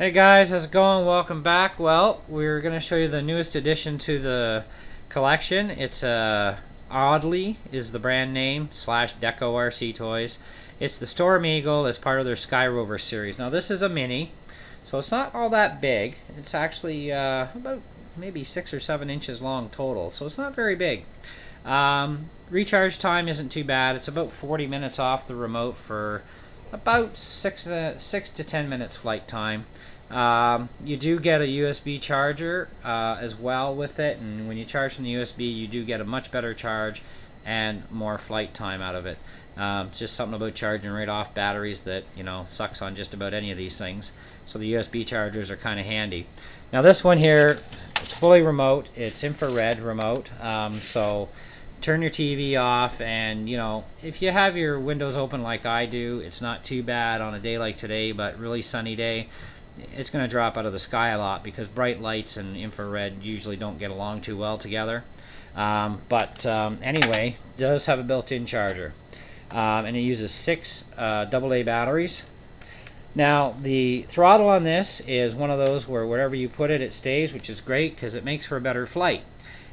Hey guys, how's it going? Welcome back. Well, we're going to show you the newest addition to the collection. It's Audely is the brand name / Deco RC Toys. It's the Storm Eagle. It's part of their Sky Rover series. Now this is a mini, so it's not all that big. It's actually about maybe 6 or 7 inches long total, so it's not very big. Recharge time isn't too bad. It's about 40 minutes off the remote for about 6 to 10 minutes flight time. You do get a USB charger as well with it, and when you charge from the USB you do get a much better charge and more flight time out of it. It's just something about charging right off batteries that sucks on just about any of these things, so the USB chargers are kind of handy. Now this one here, it's fully remote. It's infrared remote, so turn your TV off, and if you have your windows open like I do, it's not too bad on a day like today, but really sunny day it's going to drop out of the sky a lot because bright lights and infrared usually don't get along too well together. Anyway, it does have a built-in charger, and it uses 6 AA batteries. Now the throttle on this is one of those where wherever you put it, it stays, which is great because it makes for a better flight.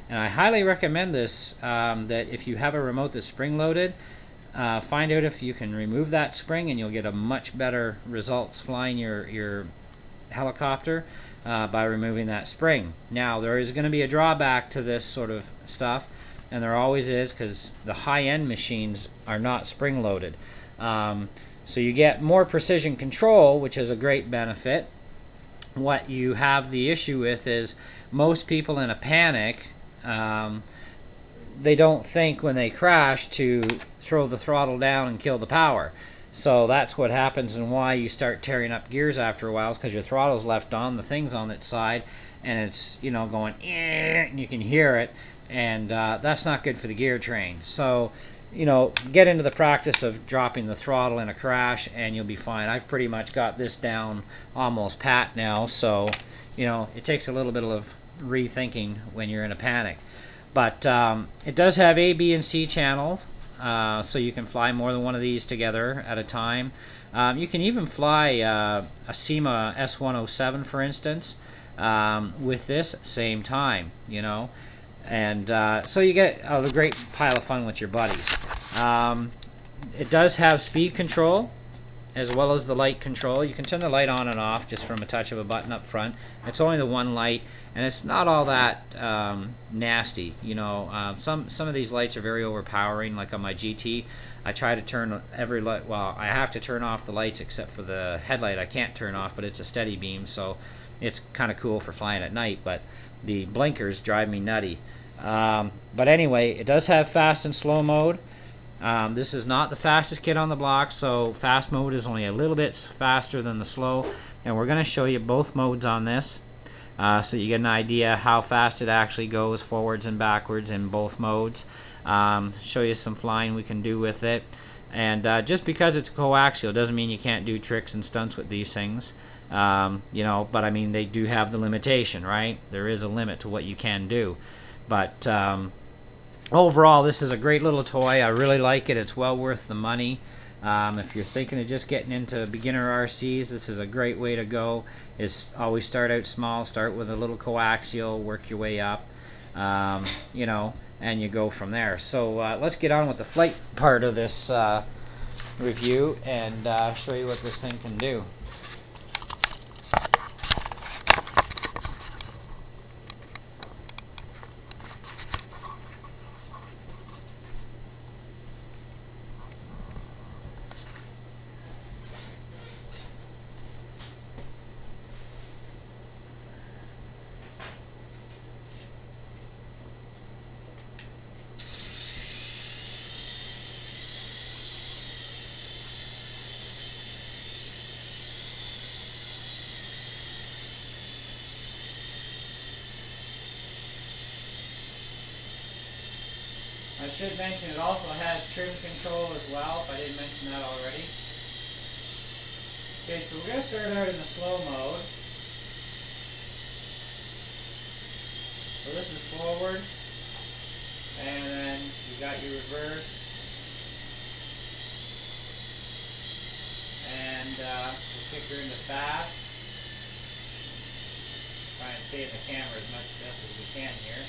And I highly recommend this, that if you have a remote that's spring-loaded, find out if you can remove that spring and you'll get a much better results flying your helicopter by removing that spring. Now there is going to be a drawback to this sort of stuff, and there always is, because the high-end machines are not spring-loaded. So you get more precision control, which is a great benefit. What you have the issue with is most people in a panic, they don't think when they crash to throw the throttle down and kill the power. So that's what happens, and why you start tearing up gears after a while, is because your throttle's left on, the thing's on its side, and it's going and you can hear it, and that's not good for the gear train. So get into the practice of dropping the throttle in a crash and you'll be fine. I've pretty much got this down almost pat now, so it takes a little bit of rethinking when you're in a panic. But it does have A, B, and C channels, so you can fly more than one of these together at a time. You can even fly a SEMA S107, for instance, with this same time, and so you get a great pile of fun with your buddies. It does have speed control as well as the light control. You can turn the light on and off just from a touch of a button up front. It's only the one light, and it's not all that nasty. Some of these lights are very overpowering. Like on my GT, I try to turn every light. Well, I have to turn off the lights except for the headlight. I can't turn off, but it's a steady beam, so it's kind of cool for flying at night. But the blinkers drive me nutty. But anyway, it does have fast and slow mode. This is not the fastest kit on the block, so fast mode is only a little bit faster than the slow, and we're going to show you both modes on this, so you get an idea how fast it actually goes forwards and backwards in both modes. Show you some flying we can do with it, and just because it's coaxial doesn't mean you can't do tricks and stunts with these things. But I mean, they do have the limitation, right? There is a limit to what you can do. But overall, this is a great little toy. I really like it. It's well worth the money. If you're thinking of just getting into beginner RCs, this is a great way to go. Is always start out small, start with a little coaxial, work your way up, and you go from there. So let's get on with the flight part of this review and show you what this thing can do. I should mention it also has trim control as well, if I didn't mention that already. Okay, so we're going to start out in the slow mode. So this is forward, and then you got your reverse, and we'll kick her into fast. stay in the camera as much best as we can here.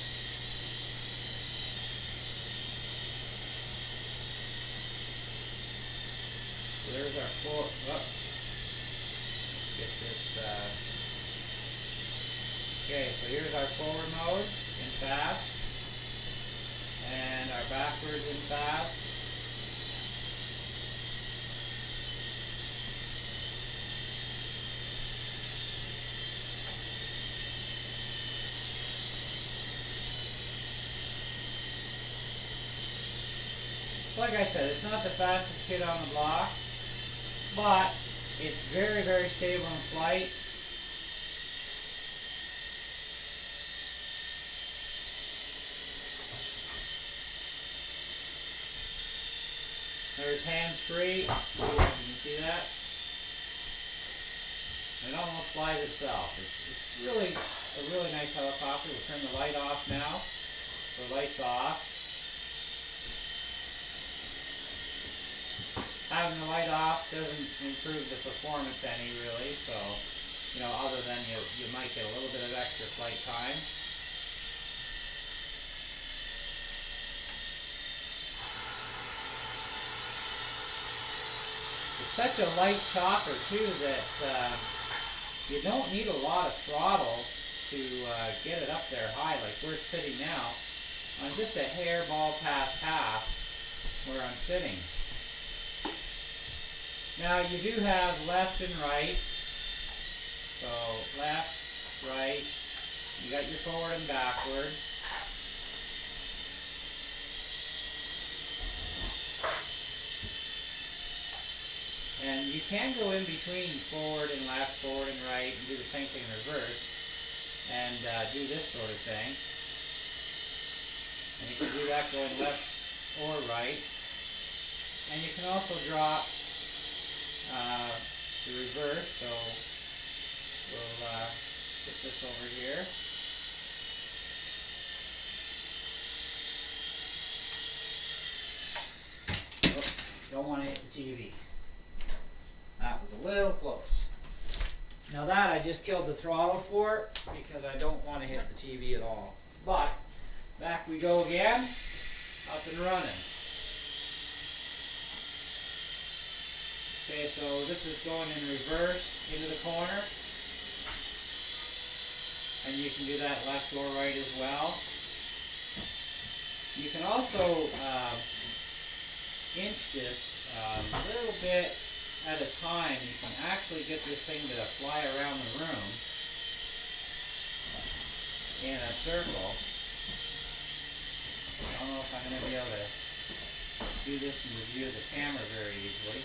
So there's our forward. Oh, let's get this. Okay, so here's our forward mode in fast, and our backwards in fast. Like I said, it's not the fastest kit on the block, but it's very, very stable in flight. There's hands-free. You can see that. It almost flies itself. It's really a really nice helicopter. We'll turn the light off now. The light's off. Having the light off doesn't improve the performance any, really, so, you know, other than you might get a little bit of extra flight time. It's such a light chopper, too, that you don't need a lot of throttle to get it up there high, like where it's sitting now. I'm just a hairball past half where I'm sitting. Now you do have left and right, so left, right, you got your forward and backward. And you can go in between forward and left, forward and right, and do the same thing in reverse, and do this sort of thing. And you can do that going left or right. And you can also drop the reverse, so we'll put this over here. Oh, don't want to hit the TV. That was a little close. Now that I just killed the throttle for because I don't want to hit the TV at all. But back we go again, up and running. Okay, so this is going in reverse into the corner, and you can do that left or right as well. You can also inch this a little bit at a time. You can actually get this thing to fly around the room in a circle. I don't know if I'm going to be able to do this in the view of the camera very easily.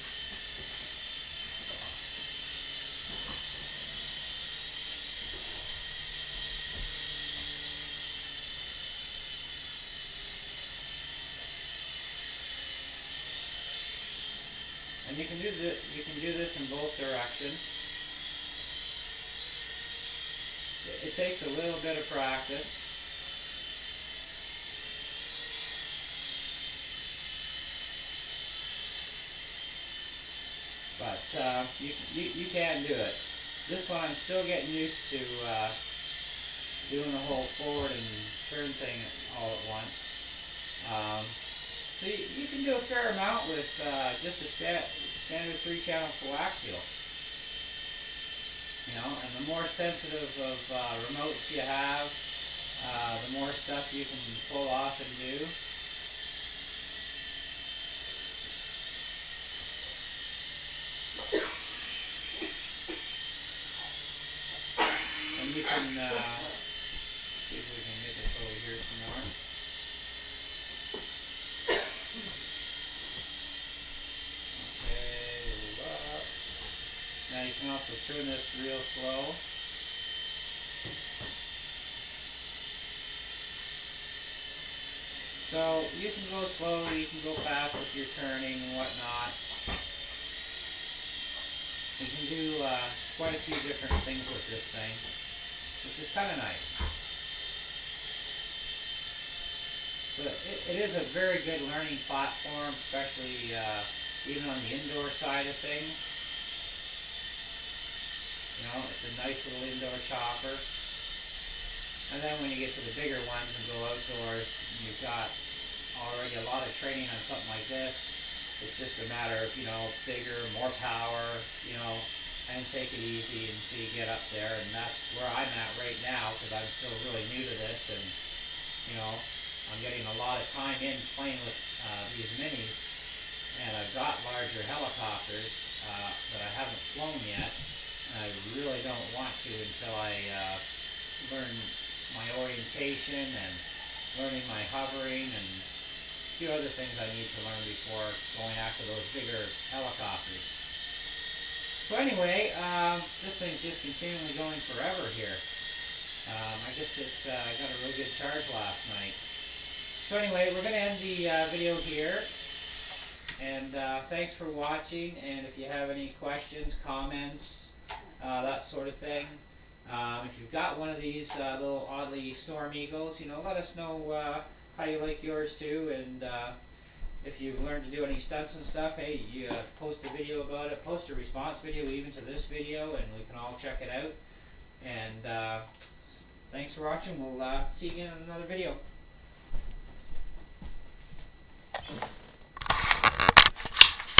And you can do this in both directions. It takes a little bit of practice. But you can do it. This one I'm still getting used to doing the whole forward and turn thing all at once. So you can do a fair amount with just a standard 3-channel coaxial. You know, and the more sensitive of remotes you have, the more stuff you can pull off and do. And you can see if we can get this over here some more. Now you can also turn this real slow. So you can go slowly, you can go fast with your turning and whatnot. You can do quite a few different things with this thing, which is kind of nice. But it is a very good learning platform, especially even on the indoor side of things. You know, it's a nice little indoor chopper. And then when you get to the bigger ones and go outdoors, you've got already a lot of training on something like this. It's just a matter of, you know, bigger, more power, you know, and take it easy until you get up there. And that's where I'm at right now, because I'm still really new to this, and, you know, I'm getting a lot of time in playing with these minis. And I've got larger helicopters that I haven't flown yet. And I really don't want to until I learn my orientation and learning my hovering and a few other things I need to learn before going after those bigger helicopters. So anyway, this thing's just continually going forever here. I guess it got a really good charge last night. So anyway, we're going to end the video here. And thanks for watching. And if you have any questions, comments, that sort of thing, if you've got one of these little Audely Storm Eagles, you know, let us know how you like yours too. And if you've learned to do any stunts and stuff, hey, you post a video about it, post a response video even to this video, and we can all check it out. And thanks for watching. We'll see you in another video.